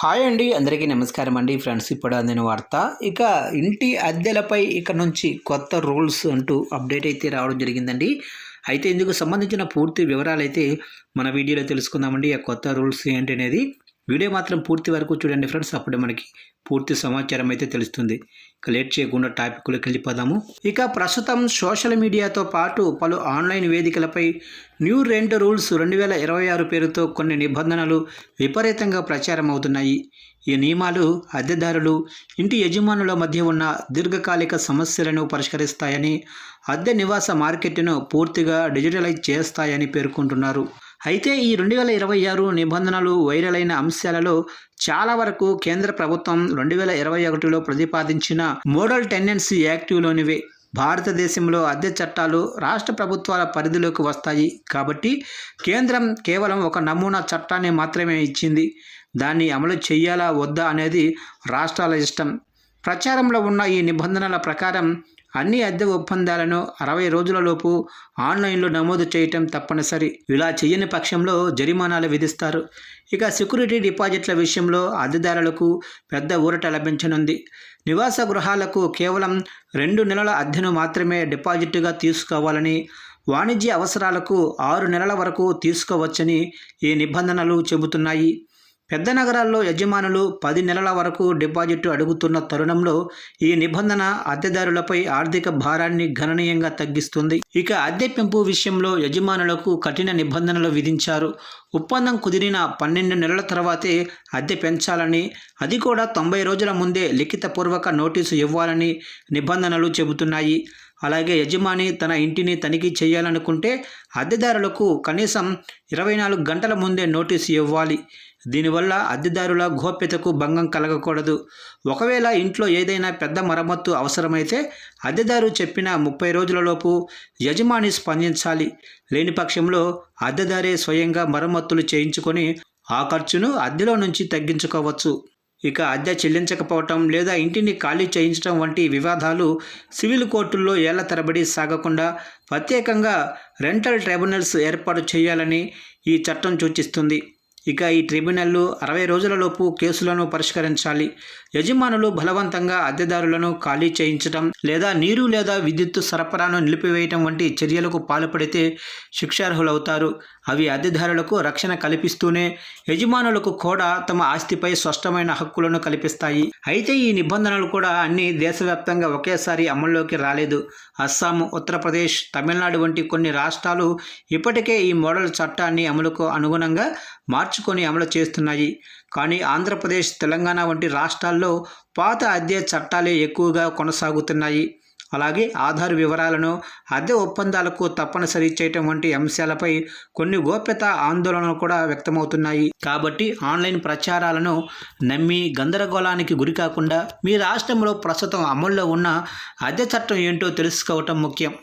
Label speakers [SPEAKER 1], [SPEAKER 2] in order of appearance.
[SPEAKER 1] Hi అండి, అందరికీ నమస్కారం అండి. ఫ్రెండ్స్, ఇప్పుడు అందిన వార్త. ఇక ఇంటి అద్దెలపై ఇక నుంచి కొత్త రూల్స్ అంటూ అప్డేట్ అయితే రావడం జరిగిందండి. అయితే ఇందుకు సంబంధించిన పూర్తి వివరాలు అయితే మన వీడియోలో తెలుసుకుందామండి. ఆ కొత్త రూల్స్ ఏంటి అనేది వీడియో మాత్రం పూర్తి వరకు చూడండి ఫ్రెండ్స్. అప్పుడే మనకి పూర్తి సమాచారం అయితే తెలుస్తుంది. ఇక లేట్ చేయకుండా టాపిక్లోకి వెళ్ళిపోదాము. ఇక ప్రస్తుతం సోషల్ మీడియాతో పాటు పలు ఆన్లైన్ వేదికలపై న్యూ రెంట్ రూల్స్ 2026 పేరుతో కొన్ని నిబంధనలు విపరీతంగా ప్రచారం అవుతున్నాయి. ఈ నియమాలు అద్దెదారులు, ఇంటి యజమానుల మధ్య ఉన్న దీర్ఘకాలిక సమస్యలను పరిష్కరిస్తాయని, అద్దె నివాస మార్కెట్ను పూర్తిగా డిజిటలైజ్ చేస్తాయని పేర్కొంటున్నారు. అయితే ఈ 2026 నిబంధనలు వైరల్ అయిన అంశాలలో చాలా వరకు కేంద్ర ప్రభుత్వం 2021లో ప్రతిపాదించిన మోడల్ టెనెన్సీ యాక్ట్లోనివే. భారతదేశంలో అద్దె చట్టాలు రాష్ట్ర ప్రభుత్వాల పరిధిలోకి వస్తాయి కాబట్టి కేంద్రం కేవలం ఒక నమూనా చట్టాన్ని మాత్రమే ఇచ్చింది. దాన్ని అమలు చేయాలా వద్దా అనేది రాష్ట్రాల ఇష్టం. ప్రచారంలో ఉన్న ఈ నిబంధనల ప్రకారం అన్ని అద్దె ఒప్పందాలను 60 రోజులలోపు ఆన్లైన్లో నమోదు చేయటం తప్పనిసరి. ఇలా చేయని పక్షంలో జరిమానాలు విధిస్తారు. ఇక సెక్యూరిటీ డిపాజిట్ల విషయంలో అద్దెదారులకు పెద్ద ఊరట లభించనుంది. నివాస గృహాలకు కేవలం 2 నెలల అద్దెను మాత్రమే డిపాజిట్గా తీసుకోవాలని, వాణిజ్య అవసరాలకు 6 నెలల వరకు తీసుకోవచ్చని ఈ నిబంధనలు చెబుతున్నాయి. పెద్ద నగరాల్లో యజమానులు 10 నెలల వరకు డిపాజిట్ అడుగుతున్న తరుణంలో ఈ నిబంధన అద్దెదారులపై ఆర్థిక భారాన్ని గణనీయంగా తగ్గిస్తుంది. ఇక అద్దె పెంపు విషయంలో యజమానులకు కఠిన నిబంధనలు విధించారు. ఒప్పందం కుదిరిన 12 నెలల తర్వాతే అద్దె పెంచాలని, అది కూడా 90 రోజుల ముందే లిఖితపూర్వక నోటీసు ఇవ్వాలని నిబంధనలు చెబుతున్నాయి. అలాగే యజమాని తన ఇంటిని తనిఖీ చేయాలనుకుంటే అద్దెదారులకు కనీసం 24 గంటల ముందే నోటీసు ఇవ్వాలి. దీనివల్ల అద్దెదారుల గోప్యతకు భంగం కలగకూడదు. ఒకవేళ ఇంట్లో ఏదైనా పెద్ద మరమ్మత్తు అవసరమైతే అద్దెదారు చెప్పిన 30 రోజులలోపు యజమాని స్పందించాలి. లేని పక్షంలో అద్దెదారే స్వయంగా మరమ్మతులు చేయించుకొని ఆ ఖర్చును అద్దెలో నుంచి తగ్గించుకోవచ్చు. ఇక అద్దె చెల్లించకపోవటం లేదా ఇంటిని ఖాళీ చేయించడం వంటి వివాదాలు సివిల్ కోర్టుల్లో ఏళ్ల తరబడి సాగకుండా ప్రత్యేకంగా రెంటల్ ట్రైబ్యునల్స్ ఏర్పాటు చేయాలని ఈ చట్టం సూచిస్తుంది. ఇక ఈ ట్రిబ్యునల్లు 60 రోజులలోపు కేసులను పరిష్కరించాలి. యజమానులు బలవంతంగా అద్దెదారులను ఖాళీ చేయించడం లేదా నీరు లేదా విద్యుత్ సరఫరాను నిలిపివేయటం వంటి చర్యలకు పాల్పడితే శిక్షార్హులవుతారు. అవి అద్దెదారులకు రక్షణ కల్పిస్తూనే యజమానులకు కూడా తమ ఆస్తిపై స్పష్టమైన హక్కులను కల్పిస్తాయి. అయితే ఈ నిబంధనలు కూడా అన్ని దేశవ్యాప్తంగా ఒకేసారి అమల్లోకి రాలేదు. అస్సాం, ఉత్తరప్రదేశ్, తమిళనాడు వంటి కొన్ని రాష్ట్రాలు ఇప్పటికే ఈ మోడల్ చట్టాన్ని అమలుకు అనుగుణంగా మార్చుకొని అమలు చేస్తున్నాయి. కానీ ఆంధ్రప్రదేశ్, తెలంగాణ వంటి రాష్ట్రాల్లో పాత అద్దె చట్టాలే ఎక్కువగా కొనసాగుతున్నాయి. అలాగే ఆధార్ వివరాలను అద్దె ఒప్పందాలకు తప్పనిసరి చేయటం వంటి అంశాలపై కొన్ని గోప్యత ఆందోళనలు కూడా వ్యక్తమవుతున్నాయి. కాబట్టి ఆన్లైన్ ప్రచారాలను నమ్మి గందరగోళానికి గురికాకుండా మీ రాష్ట్రంలో ప్రస్తుతం అమల్లో ఉన్న అద్దె చట్టం ఏంటో తెలుసుకోవటం ముఖ్యం.